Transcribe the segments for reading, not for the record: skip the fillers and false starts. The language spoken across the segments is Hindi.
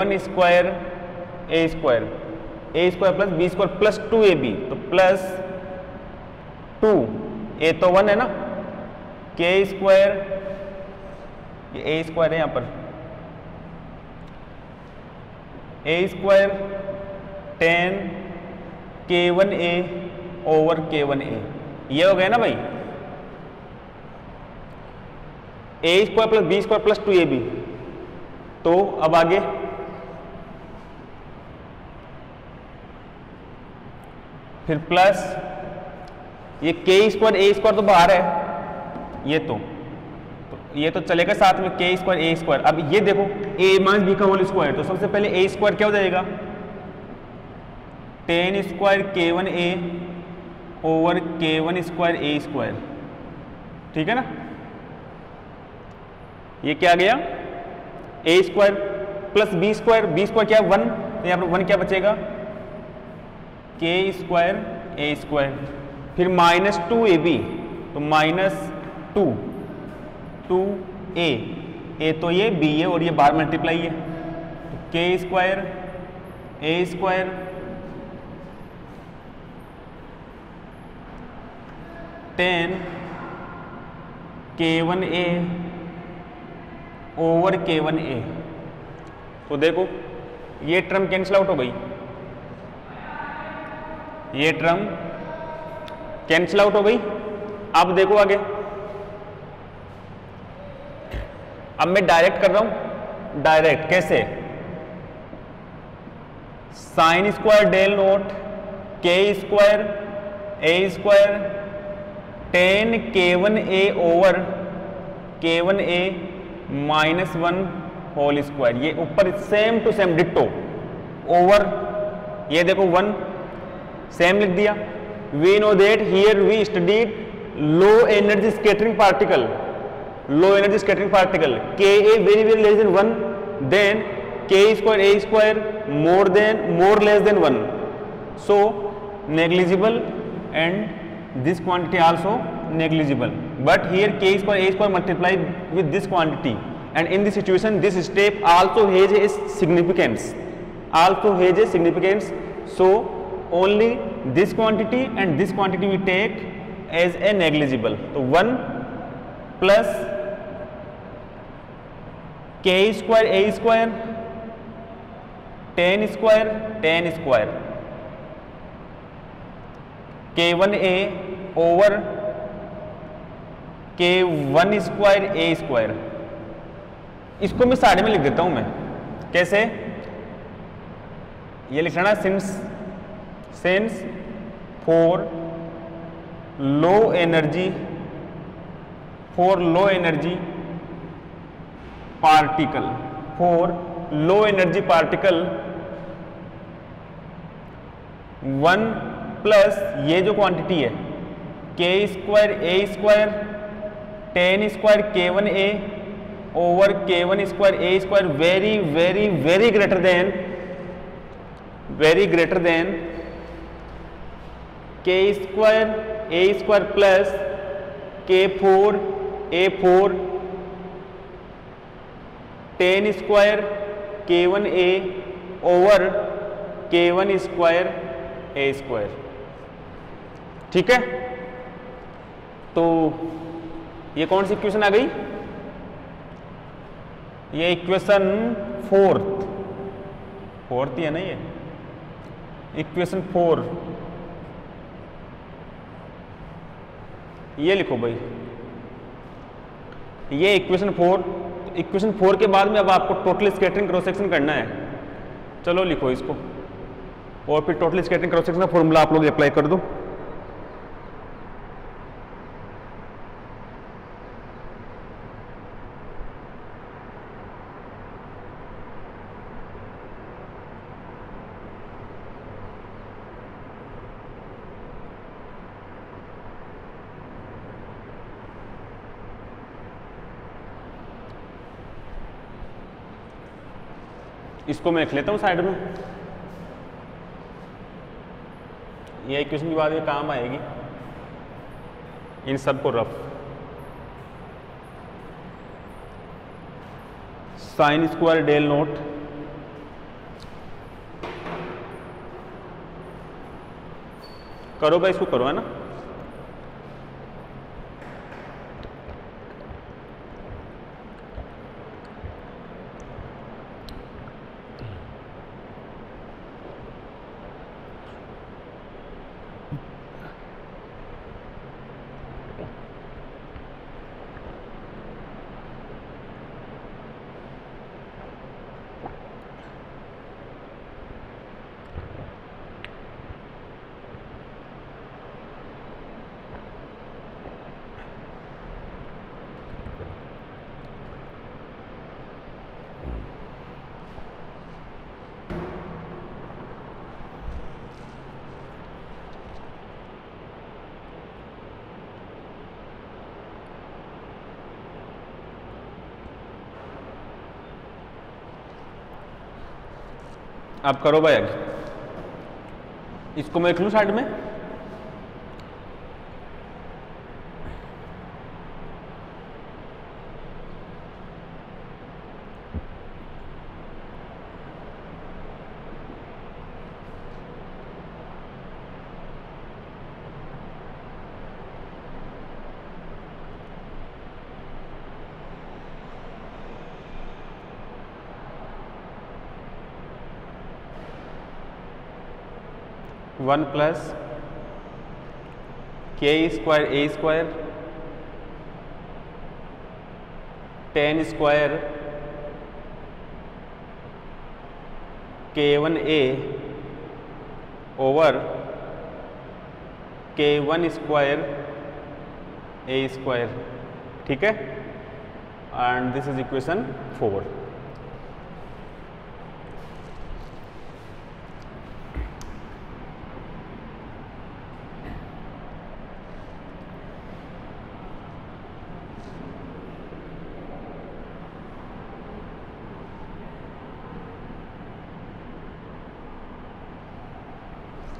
वन स्क्वायर ए square plus B square plus 2ab, तो प्लस 2 ए तो 1 है ना, के स्क्वायर, ये ए स्क्वायर है यहां पर, ए स्क्वायर 10 k1a ओवर k1a, ये हो गया ना भाई, A square plus B square plus 2ab। तो अब आगे फिर प्लस ये के स्क्वायर ए स्क्वायर तो बाहर है, ये तो चलेगा साथ में के स्क्वायर ए स्क्वायर। अब ये देखो ए माइनस बी का होल स्क्वायर, तो सबसे पहले ए स्क्वायर क्या हो जाएगा 10 square k1a over k1 square ए स्क्वायर, ठीक है ना। ये क्या आ गया A square plus B square क्या 1, तो यहाँ पर 1 क्या बचेगा के स्क्वायर ए स्क्वायर, फिर माइनस 2ab, तो माइनस 2a, ए तो ये बी है और ये बाहर मल्टीप्लाई है, तो के स्क्वायर ए square ten k1a over k1a। तो देखो ये टर्म कैंसिल आउट हो गई, ये टर्म कैंसिल आउट हो गई। अब देखो आगे, अब मैं डायरेक्ट कर रहा हूं, डायरेक्ट कैसे, sine square del naught K square ए square 10 k1a over k1a minus 1 whole square, ये ऊपर same to same ditto over, ये देखो 1 सेम लिख दिया। We know that here we studied low energy scattering particle, K A very very less than 1, then K square A square more less than 1, so negligible and this quantity also negligible, but here k square a square multiplied with this quantity, and in this situation this step also has a significance, so only this quantity and this quantity we take as a negligible, so 1 plus k square a square 10 square k1a over k1 square A square, इसको मैं साइड में लिख देता हूं मैं, कैसे, ये लिख लेना since for low energy particle 1 plus ये जो क्वांटिटी है के स्क्वायर ए square 10 square k1a over k1 square ए square very greater than k square ए square plus k4 a4 10 square k1a over k1 square ए स्क्वायर, ठीक है। तो ये कौन सी इक्वेशन आ गई, ये इक्वेशन फोर्थ ही है ना, ये इक्वेशन 4, ये लिखो भाई, ये इक्वेशन 4 के बाद में अब आपको टोटल स्कैटरिंग क्रॉस सेक्शन करना है, चलो लिखो इसको, और फिर टोटल स्कैटरिंग क्रॉस सेक्शन का फॉर्मूला आप लोग अप्लाई कर दो। इसको मैं लिख लेता हूं साइड में, ये इक्वेशन की बाद में काम आएगी, इन सबको rough, sine square del naught करो भाई, इसको करो, है ना। अब करो भाई आगे, इसको मैं लिख लूँ साइड में। One plus k square A square ten square K1 A over K1 square A square, ठीक है। And this is equation 4।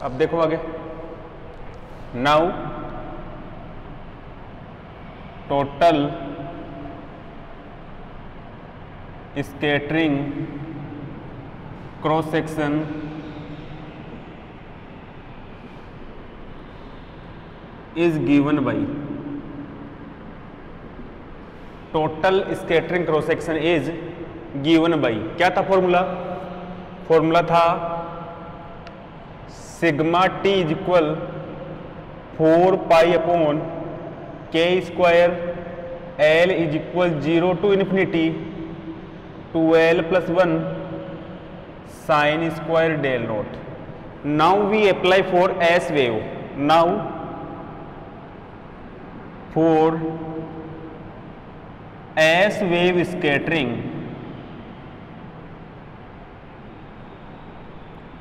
अब देखो आगे, now total scattering cross section is given by, total scattering cross section is given by, क्या था फॉर्मूला? फॉर्मूला था sigma t is equal 4 pi upon k square l is equal 0 to infinity 2l plus 1 sine square del not. Now we apply for S wave, now for S wave scattering,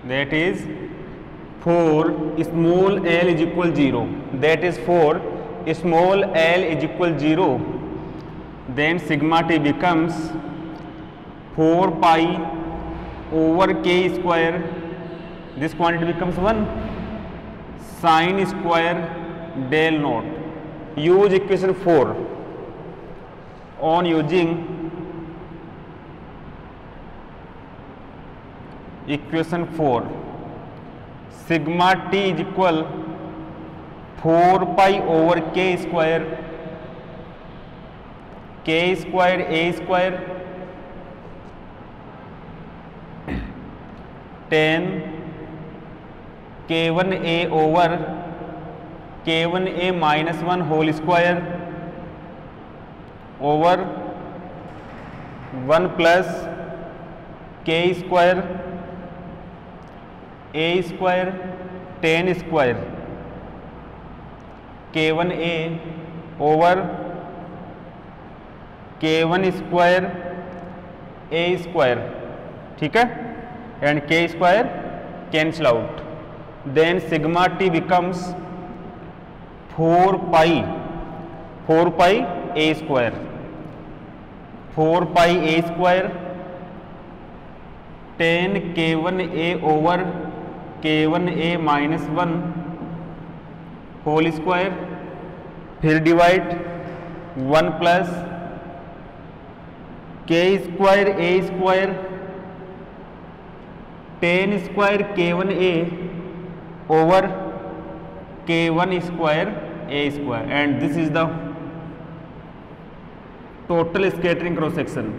that is for small l is equal 0, that is for small l is equal 0, then sigma t becomes 4 pi over k square, this quantity becomes 1 sin square del naught. Use equation 4. On using equation 4, sigma t is equal 4 pi over k square A square 10 K1 A over K1 A minus 1 whole square over 1 plus k square A square 10 square K1 A over K1 square A square, ठीक है, and k square cancel out, then sigma t becomes 4 pi a square 4 pi a square 10 K1 A over K1 A minus 1 whole square, फिर divide 1 plus k square A square 10 square k1a over k1 square a square and this is the total scattering cross section.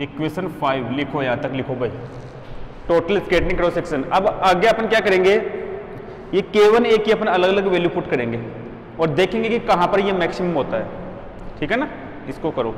Equation 5 लिखो, यहां तक लिखो भाई, टोटल स्कैटरिंग क्रॉस सेक्शन। अब आगे अपन क्या करेंगे, ये k1a की अपन अलग अलग वैल्यू पुट करेंगे और देखेंगे कि कहां पर ये मैक्सिमम होता है। ठीक है ना, इसको करो।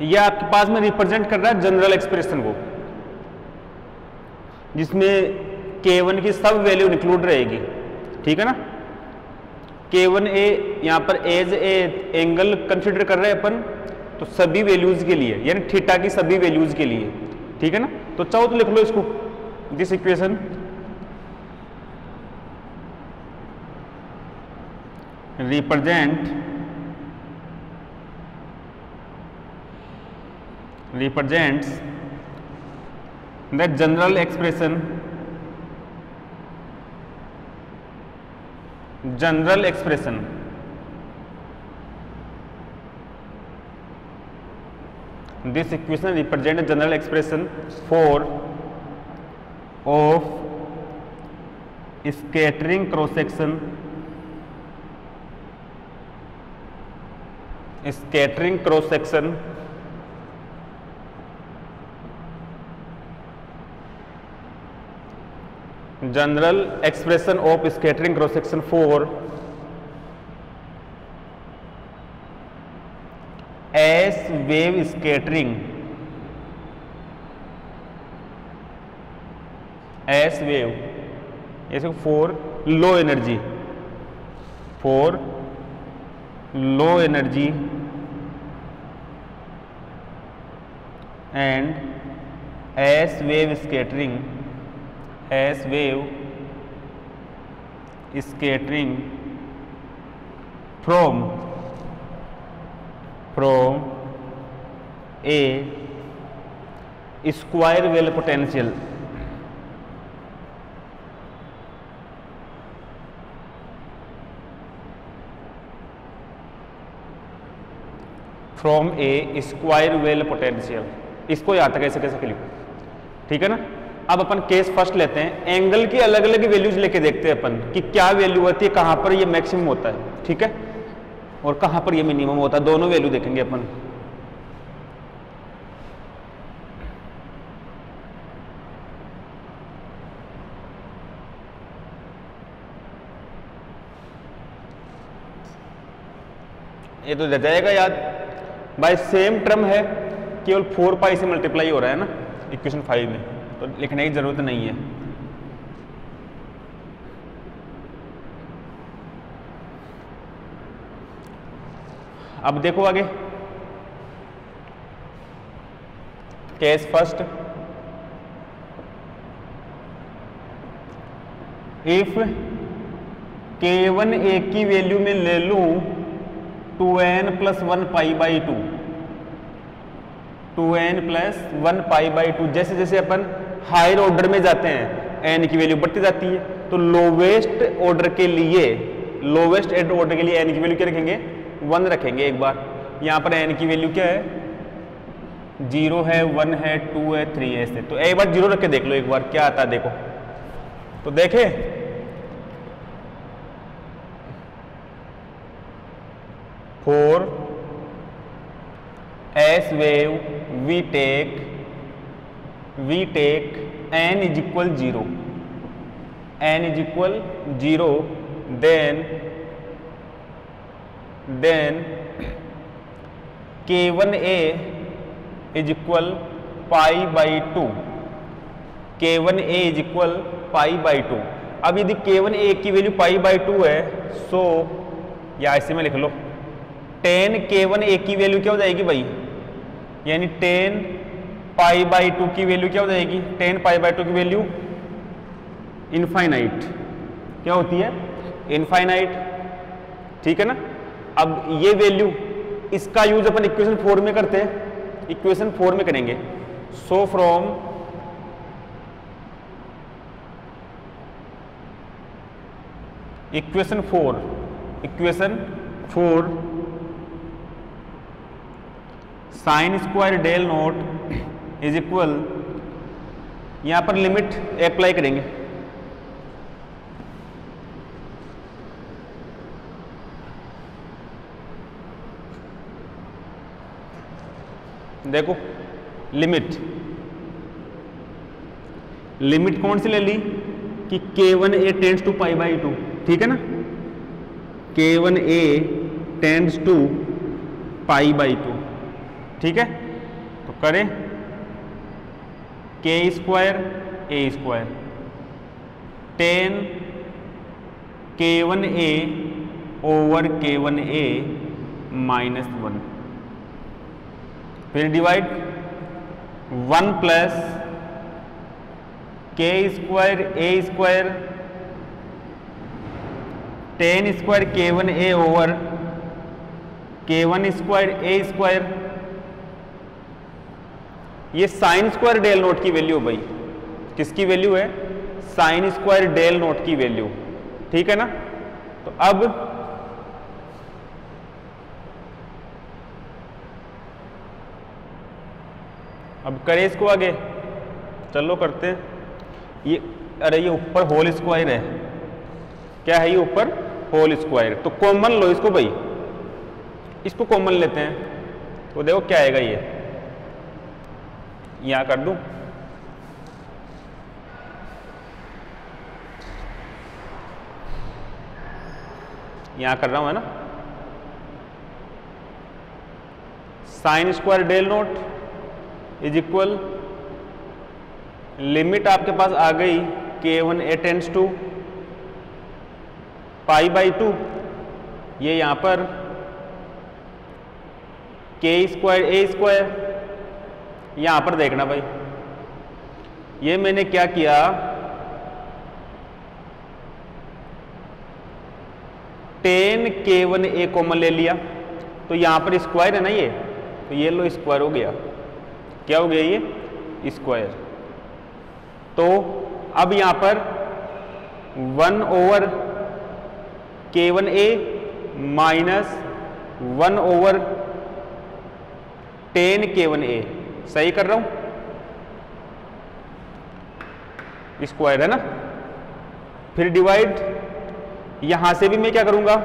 यह आपके पास में रिप्रेजेंट कर रहा है जनरल एक्सप्रेशन को, जिसमें k1 की सब वैल्यू इंक्लूड रहेगी। ठीक है ना, k1a यहां पर एज ए एंगल कंसीडर कर रहे हैं अपन, तो सभी वैल्यूज के लिए, यानी थीटा की सभी वैल्यूज के लिए। ठीक है ना, तो चाहो तो लिख लो इसको, this equation represents the general expression this equation represents a general expression for of scattering cross section general expression of scattering cross section for S wave scattering, s wave ऐसे for low energy and s wave scattering from a square wave potential इसको यहां तक ऐसे कैसे लिखो। ठीक है ना, अब अपन केस फर्स्ट लेते हैं, एंगल की अलग अलग वैल्यूज लेके देखते हैं अपन कि क्या वैल्यू होती है, कहां पर ये मैक्सिमम होता है। ठीक है, और कहां पर ये मिनिमम होता है, दोनों वैल्यू देखेंगे अपन। ये तो दे जाएगा याद, बाय सेम टर्म है, केवल 4 पाई से मल्टीप्लाई हो रहा है ना इक्वेशन 5 में, तो लिखने की जरूरत नहीं है। अब देखो आगे, केस फर्स्ट, इफ k1a की वैल्यू में ले लूं 2n + 1 π/2, 2n + 1 π/2, जैसे जैसे अपन हायर ऑर्डर में जाते हैं n की वैल्यू बढ़ती जाती है, तो लोवेस्ट ऑर्डर के लिए n की वैल्यू क्या रखेंगे, 1 रखेंगे। एक बार यहां पर n की वैल्यू क्या है, 0 है, 1 है, 2 है, 3 है, ऐसे। तो एक बार 0 रख के देख लो, एक बार क्या आता है देखो। तो देखे for S wave we take n is equal 0, then k1a is equal π/2, k1a is equal π/2। अब यदि k1a की वैल्यू π/2 है, सो या ऐसे में लिख लो, tan k1a की वैल्यू क्या हो जाएगी भाई, यानी tan π/2 की वैल्यू क्या हो जाएगी, tan π/2 की वैल्यू इनफाइनाइट, क्या होती है, इनफाइनाइट, ठीक है ना। अब ये वैल्यू, इसका यूज अपन इक्वेशन 4 में करते हैं, इक्वेशन 4 में करेंगे। So from equation 4 sine square del naught is equal, यहां पर लिमिट अप्लाई करेंगे, देखो लिमिट कौन सी ले ली कि k1a टेंड्स टू π/2, ठीक है ना, k1a टेंड्स टू π/2, ठीक है। तो करें k square a square tan k1a over k1a -1, फिर divide 1 plus k square a square tan square k1a over k1 square a square, ये साइन स्क्वायर डेल नोट की वैल्यू भाई, किसकी वैल्यू है, साइन स्क्वायर डेल नोट की वैल्यू, ठीक है ना। तो अब करें इसको आगे, चलो करते हैं। ये अरे ये ऊपर होल स्क्वायर है, क्या है ये ऊपर होल स्क्वायर, तो कॉमन लो इसको भाई, इसको कॉमन लेते हैं, तो देखो क्या आएगा, ये यहां कर दूं, यहां कर रहा हूं है ना, sine square del naught is equal, limit आपके पास आ गई k1a टेंड्स टू π/2, ये यहां पर k स्क्वायर a स्क्वायर, यहां पर देखना भाई, ये मैंने क्या किया, tan k1a कॉमन ले लिया, तो यहां पर स्क्वायर है ना ये, तो ये लो स्क्वायर हो गया, क्या हो गया ये स्क्वायर। तो अब यहां पर 1 over k1a minus 1 over tan k1a, सही कर रहा हूं, स्क्वायर है ना, फिर डिवाइड, यहां से भी मैं क्या करूंगा,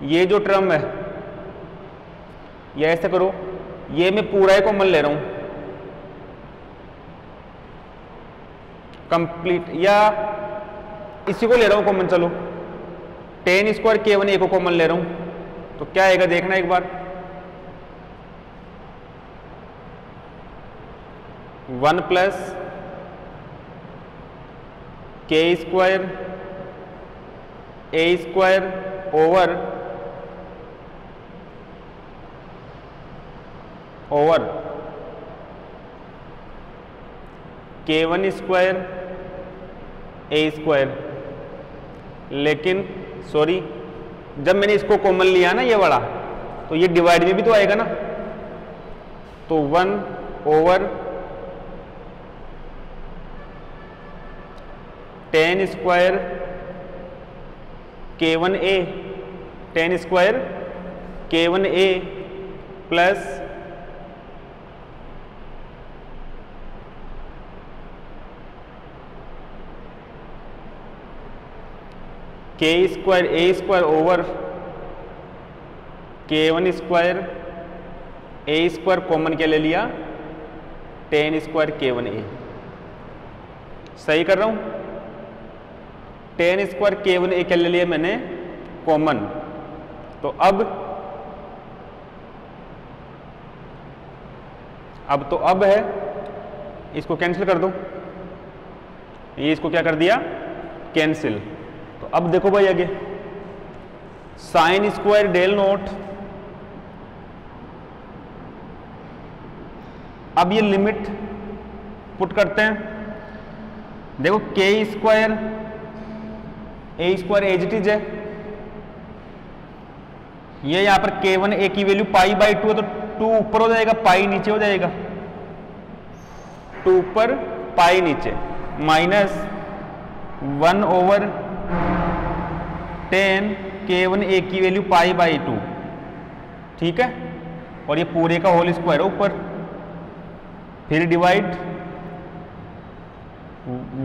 ये जो टर्म है ये ऐसे करो, ये मैं पूरा ही कॉमन ले रहा हूं, कंप्लीट, या इसी को ले रहा हूं कॉमन, चलो tan स्क्वायर k1a को कॉमन ले रहा हूं, तो क्या आएगा देखना एक बार, 1 plus k square a square over k1 square a square, लेकिन सॉरी, जब मैंने इसको कॉमन लिया ना ये वाला, तो ये डिवाइड में भी तो आएगा ना, तो 1 over tan square k1a, tan square k1a plus k square a square over k1 square a square common क्या ले लिया, tan स्क्वायर k1a, सही कर रहा हूं, tan स्क्वायर k1a क्या ले लिया मैंने कॉमन, तो अब है, इसको कैंसिल कर दो, ये इसको क्या कर दिया, कैंसिल। तो अब देखो भाई आगे, साइन स्क्वायर डेल नोट, अब ये लिमिट पुट करते हैं। देखो k square A square as it is है, ये यहां पर k1 a की वैल्यू पाई बाई 2 है, तो 2 ऊपर हो जाएगा, पाई नीचे हो जाएगा, 2 ऊपर पाई नीचे, माइनस 1/10 k1 a की वैल्यू पाई बाई 2, ठीक है। और ये पूरे का होल स्क्वायर है ऊपर, फिर divide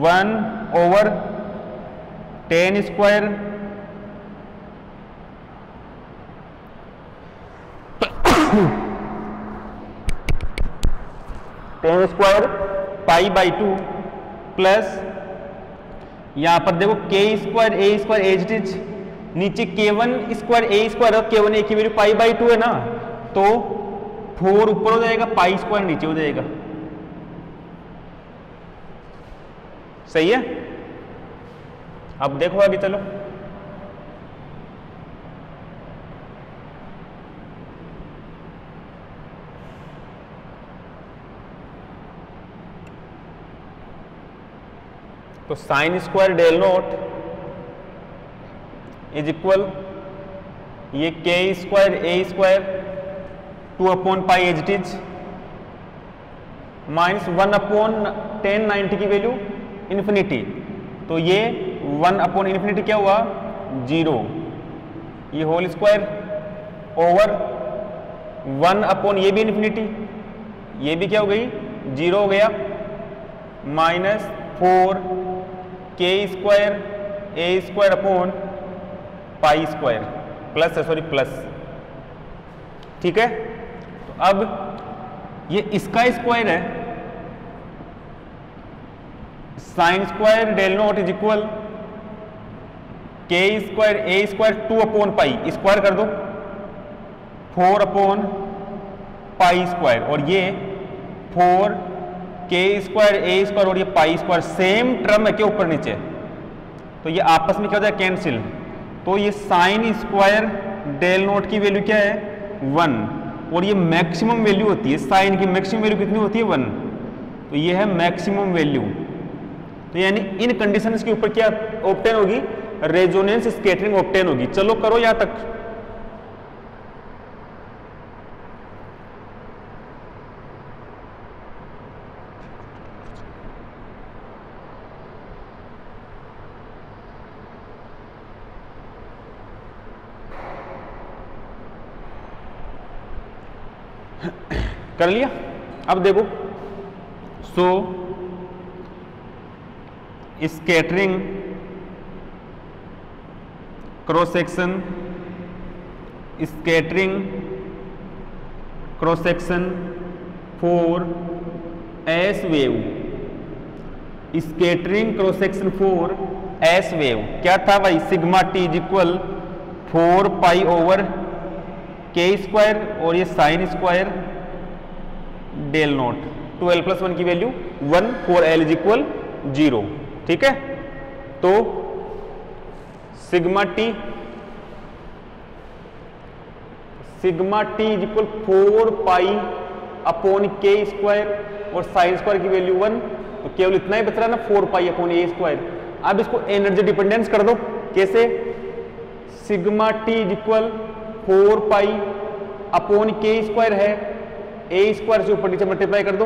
1/10 square 10 square pi by 2 plus यहां पर देखो k square A square as it is, नीचे k1 स्क्वायर ए स्क्वायर और k1 ए की वैल्यू पाई बाई 2 है ना, तो 4 ऊपर हो जाएगा, पाई स्क्वायर नीचे हो जाएगा, सही है। अब देखो आगे चलो, तो sine square del naught is equal, ये के स्क्वायर ए स्क्वायर 2/पाई एज इट इज माइनस 1/10 90 की वैल्यू इन्फिनिटी, तो ये 1/इन्फिनिटी क्या हुआ 0, ये होल स्क्वायर ओवर 1/ ये भी इन्फिनिटी, ये भी क्या हो गई 0 हो गया, माइनस 4 के स्क्वायर ए square upon pi square plus plus, ठीक है। तो अब ये इसका स्क्वायर है, sine square del naught is equal k square A square 2/पाई, स्क्वायर कर दो 4/पाई स्क्वायर, और ये 4 के स्क्वायर ए स्क्वायर और ये पाई स्क्वायर सेम टर्म है, के ऊपर नीचे, तो ये आपस में क्या हो जाए कैंसिल, तो ये साइन स्क्वायर डेल नोट की वैल्यू क्या है 1, और ये मैक्सिमम वैल्यू होती है, साइन की मैक्सिमम वैल्यू कितनी होती है 1, तो ये है मैक्सिमम वैल्यू। तो यानी इन कंडीशंस के ऊपर क्या ऑब्टेन होगी, रेजोनेंस स्कैटरिंग ऑब्टेन होगी। चलो करो यहां तक, कर लिया। अब देखो, so scattering cross section, scattering cross section for S wave, scattering cross section for S wave क्या था भाई, sigma t is equal 4 pi k square और ये sine square del naught, 2l+1 की value 1 for l is equal 0, ठीक है। तो सिग्मा टी इज इक्वल 4 पाई/के स्क्वायर और साइन स्क्वायर की वैल्यू 1, तो केवल इतना ही बच रहा ना 4 पाई/ए स्क्वायर। अब इसको एनर्जी डिपेंडेंस कर दो, कैसे, सिग्मा टी इज इक्वल 4 पाई/के स्क्वायर है, ए स्क्वायर से ऊपर नीचे मल्टीप्लाई कर दो,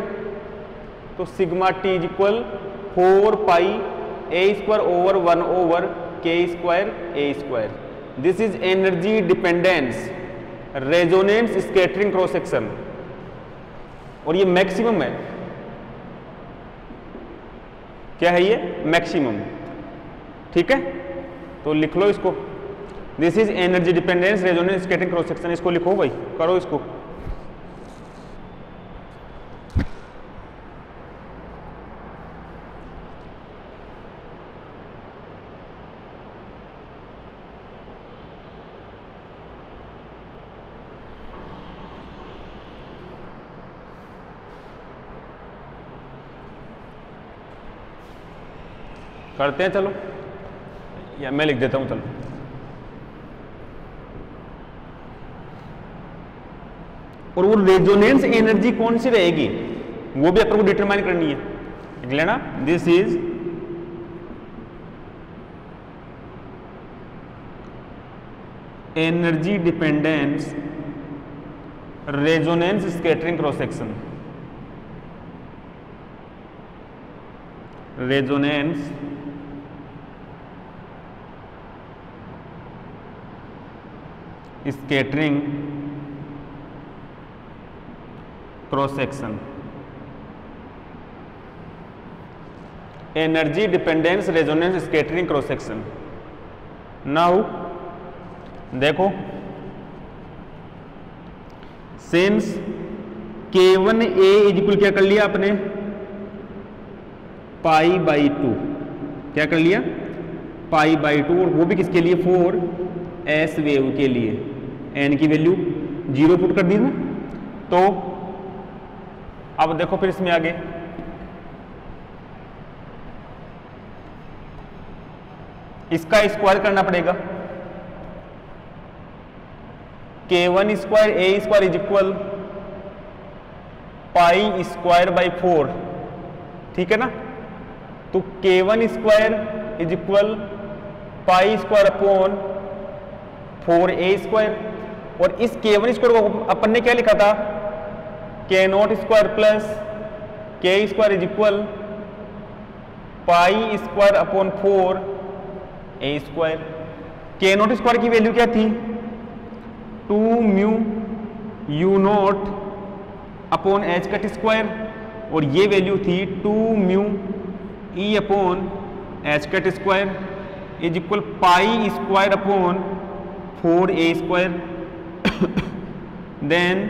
तो सिग्मा टी इज इक्वल 4 पाई/ए स्क्वायर ओवर 1/के square A square. This is energy dependence resonance scattering cross section, और ये मैक्सिमम है, क्या है ये मैक्सिमम, ठीक है। तो लिख लो इसको, this is energy dependence resonance scattering cross section, इसको लिखो भाई, करो इसको। करते हैं चलो, या मैं लिख देता हूं चलो। और वो रेजोनेंस एनर्जी कौन सी रहेगी वो भी अपन को डिटरमाइन करनी है, लिख लेना। This is energy dependence resonance scattering cross section. Resonance scattering cross section. Energy dependence resonance scattering cross section. Now देखो, सिंस K1A इज इक्वल क्या कर लिया आपने, π/2, क्या कर लिया, π/2, और वो भी किसके लिए, फॉर एस वेव के लिए। एन की वैल्यू 0 पुट कर दी ना। तो अब देखो फिर इसमें आगे, इसका स्क्वायर करना पड़ेगा। K1 square A square is equal π²/4, ठीक है ना। तो K1 square is equal π²/4A square, और इस K1 स्क्वायर को अपन ने क्या लिखा था, K0 square plus K square is equal π²/4A square. K0 square की वैल्यू क्या थी, 2μ u0 upon h cut square, और ये वैल्यू थी 2μ E upon h cut square is equal π²/4A square. Then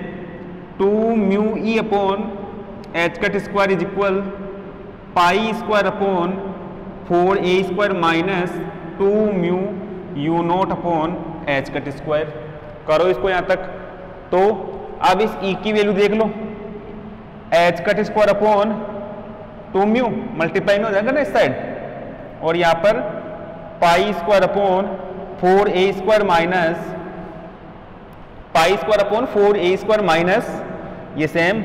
2μ E upon h cut square is equal π²/4A square minus 2μ u0 upon h cut square. करो इसको यहां तक। तो अब इस E की वैल्यू देख लो, h cut square upon 2μ multiply में हो जाएगा ना इस साइड, और यहां पर π²/4A square minus π²/4A square minus ये same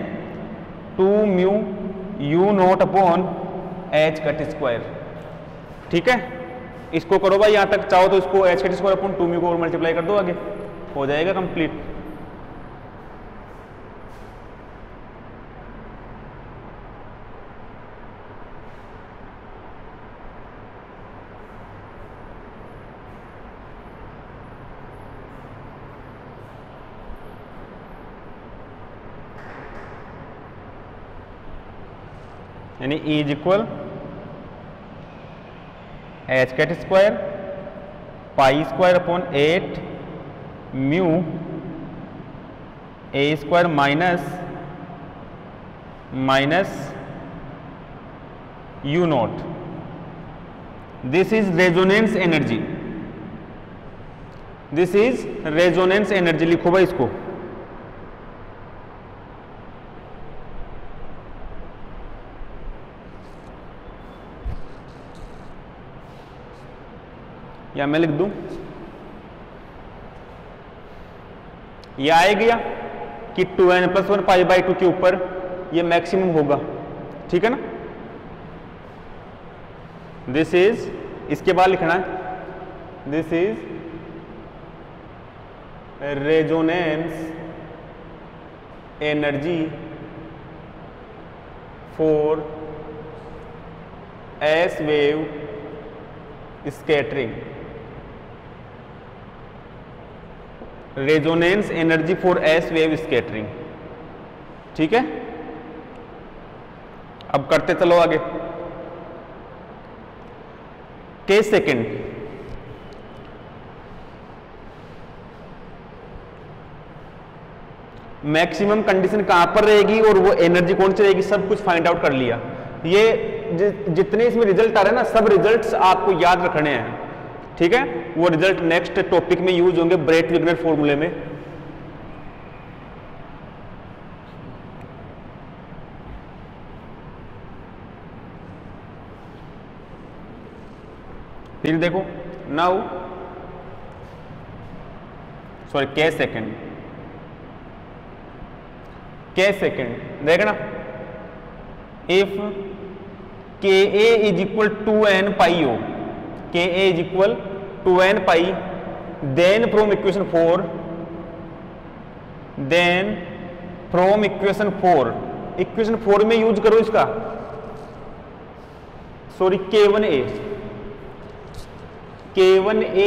2μ u0 upon h cut square, ठीक है। इसको करो भाई यहां तक, चाहो तो इसको एच कट स्क्वायर अपॉन 2μ को और मल्टीप्लाई कर दो, आगे हो जाएगा कंप्लीट। यानी E is equal h cut square π²/8 μ A स्क्वायर minus u0। This is resonance energy, this is resonance energy. लिखो भाई इसको, या मैं लिख दूं, ये आए गया कि 2n+1 π/2 के ऊपर ये मैक्सिमम होगा, ठीक है ना। दिस इज, इसके बाद लिखना है, this is resonance energy for S wave scattering. Resonance energy for S wave scattering, ठीक है। अब करते चलो आगे। केस सेकंड, मैक्सिमम कंडीशन कहां पर रहेगी और वो एनर्जी कौन सी रहेगी, सब कुछ फाइंड आउट कर लिया। ये जितने इसमें रिजल्ट आ रहे हैं ना, सब रिजल्ट्स आपको याद रखने हैं, ठीक है। वो रिजल्ट नेक्स्ट टॉपिक में यूज होंगे, ब्रेट विग्नर फॉर्मूले में। फिर देखो नाउ सॉरी के सेकेंड देखना, if k a is equal to n pi हो, k a is equal to n pi, then from equation 4 equation 4 में यूज करो इसका, सॉरी K1A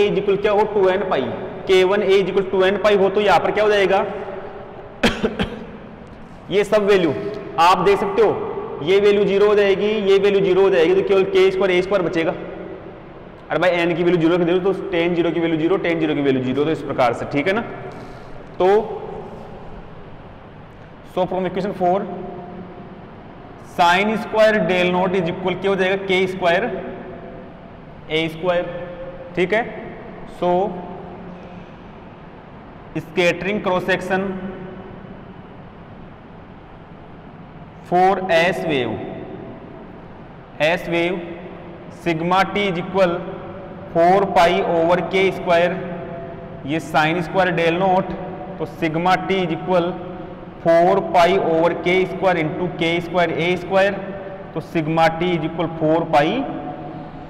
इज इक्वल क्या हो 2n pi, K1A is equal 2n पाई हो तो यहां पर क्या हो जाएगा ये सब वैल्यू आप देख सकते हो, ये वैल्यू 0 हो जाएगी, ये वैल्यू 0 हो जाएगी, तो केवल k² a² बचेगा। अरे भाई n की वैल्यू 0 दे दो तो tan 0 की वैल्यू 0, tan 0 की वैल्यू 0, तो इस प्रकार से, ठीक है ना। तो so from equation 4 sin square del naught is equal क्या हो जाएगा k² a², ठीक है। So scattering cross section for S wave sigma t is equal 4 pi over k², ये साइन स्क्वायर डेल नॉट, तो sigma t is equal 4 pi over k² into k²a², तो sigma t is equal 4 pi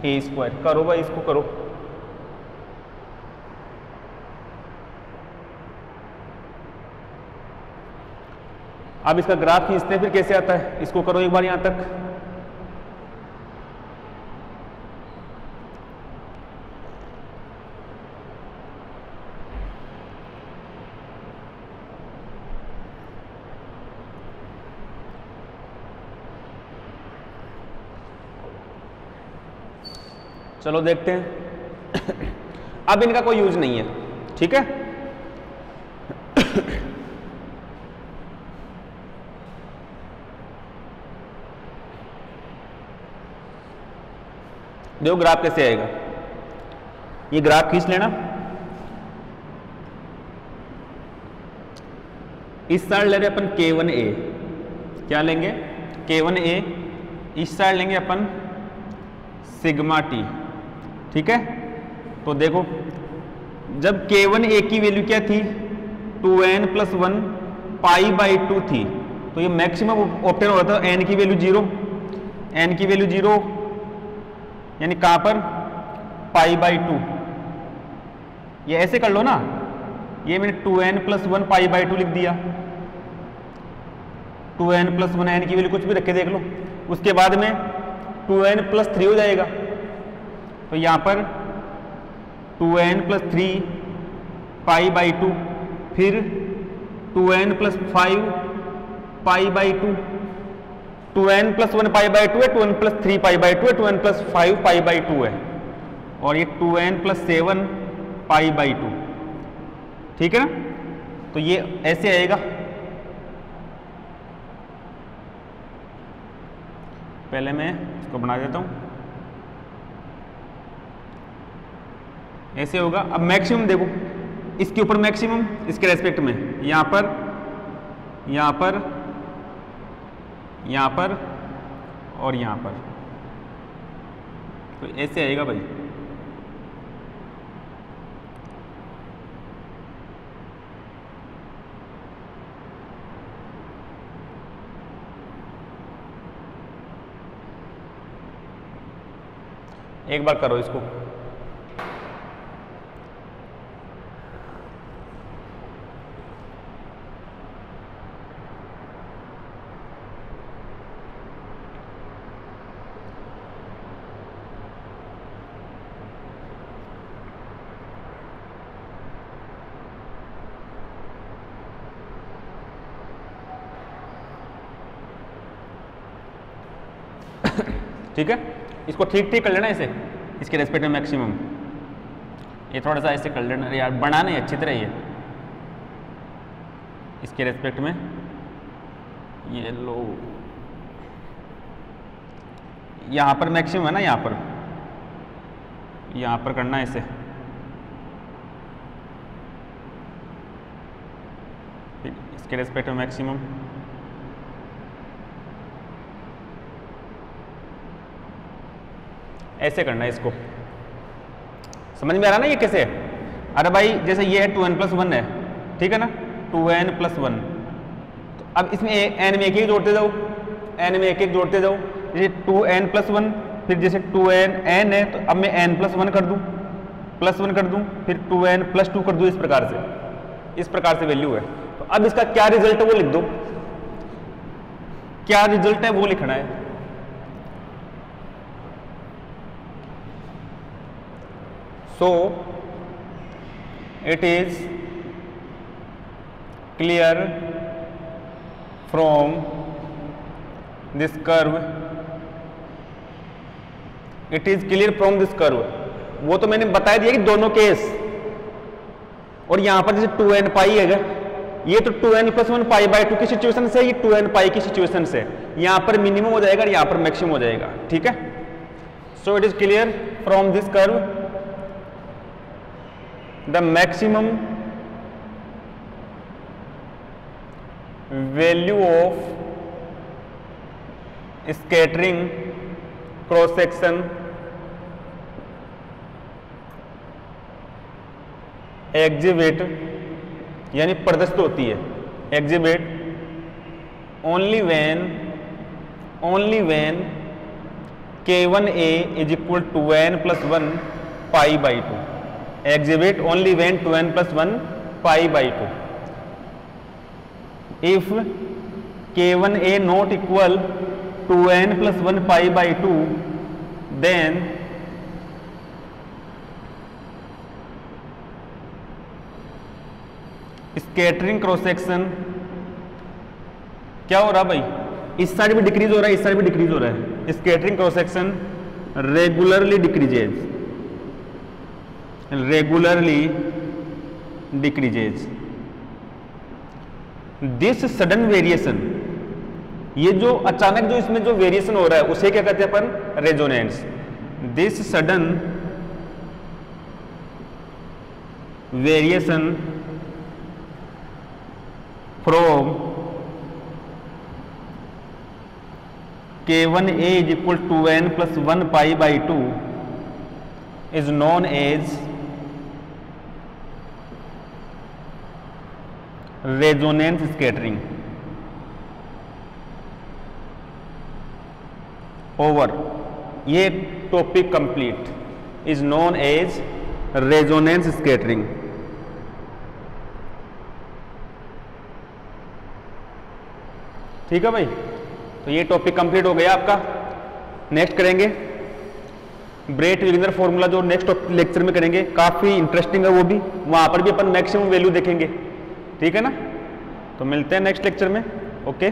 a²। करो भाई इसको करो, अब इसका ग्राफ खींचते हैं, फिर कैसे आता है इसको करो एक बार यहां तक। चलो देखते हैं अब इनका कोई यूज नहीं है, ठीक है। देखो ग्राफ कैसे आएगा, ये ग्राफ खींच लेना, इस साइड ले रहे अपन K1A, क्या लेंगे K1A, इस साइड लेंगे अपन सिग्मा टी, ठीक है। तो देखो जब K1A की वैल्यू क्या थी 2n+1 π/2 थी, तो ये मैक्सिमम ऑब्टेन हो रहा था, n की वैल्यू 0, n की वैल्यू 0 यानी कहां पर π/2, ये ऐसे कर लो ना, ये मैंने 2n+1 π/2 लिख दिया, 2n+1 n की वैल्यू कुछ भी रखे देख लो, उसके बाद में 2n+3 हो जाएगा, तो यहां पर 2n+3 π/2, फिर 2n+5 π/2, 2n+1 π/2 है, 2n+3 π/2 है, 2n+5 π/2 है, और ये 2n+7 π/2, ठीक है ना। तो ये ऐसे आएगा, पहले मैं इसको बना देता हूं, ऐसे होगा। अब मैक्सिमम देखो, इसके ऊपर मैक्सिमम, इसके रेस्पेक्ट में यहां पर, यहां पर, यहां पर और यहां पर, तो ऐसे आएगा भाई। एक बार करो इसको, ठीक है। इसको ठीक ठीक कर लेना ऐसे, इसके रेस्पेक्ट में मैक्सिमम, ये थोड़ा सा ऐसे कर लेना यार, बनाना है अच्छी तरह ये, इसके रेस्पेक्ट में ये लो, यहाँ पर मैक्सिमम है ना, यहाँ पर करना है ऐसे, इसके रेस्पेक्ट में मैक्सिमम, ऐसे करना है इसको, समझ में आ रहा ना ये कैसे है? अरे भाई जैसे ये है 2n+1 है, ठीक है ना, 2n+1, तो अब इसमें n में एक एक जोड़ते जाओ, n में एक एक जोड़ते जाओ, जैसे 2n+1, फिर जैसे 2n है तो अब मैं n+1 कर दूं, +1 कर दूं, फिर 2n+2 कर दूं, इस प्रकार से वैल्यू है। तो अब इसका क्या रिजल्ट है वो लिख दो, क्या रिजल्ट है वो लिखना है। सो it is clear from this curve, it is clear from this curve, वो तो मैंने बता दिया कि दोनों केस, और यहां पर जैसे 2n पाई है, ये तो 2n+1 π/2 की सिचुएशन से, ये 2n पाई की सिचुएशन से, यहां पर मिनिमम हो जाएगा और यहां पर मैक्सिमम हो जाएगा, ठीक है। So it is clear from this curve the maximum value of scattering cross section exhibit यानी प्रदर्शित होती है, exhibit only when k1a is equal to n+1 π/2, exhibit only when 2n+1 π/2. If k1a not equal to n+1 π/2, then scattering cross section क्या हो रहा भाई, इस साइड भी डिक्रीज हो रहा है, इस साइड भी डिक्रीज हो रहा है, scattering cross section regularly decreases. This sudden variation, ये जो अचानक जो इसमें जो वेरिएशन हो रहा है उसे क्या कहते हैं अपन, resonance. This sudden variation from k1a is equal to n+1 π/2 is known as resonance scattering. Over, ये topic complete, is known as resonance scattering. ठीक है भाई, तो ये टॉपिक कंप्लीट हो गया आपका। नेक्स्ट करेंगे ब्रेट-विग्नर फॉर्मूला, जो नेक्स्ट लेक्चर में करेंगे, काफी इंटरेस्टिंग है वो भी, वहां पर भी अपन मैक्सिमम वैल्यू देखेंगे, ठीक है ना। तो मिलते हैं नेक्स्ट लेक्चर में, ओके।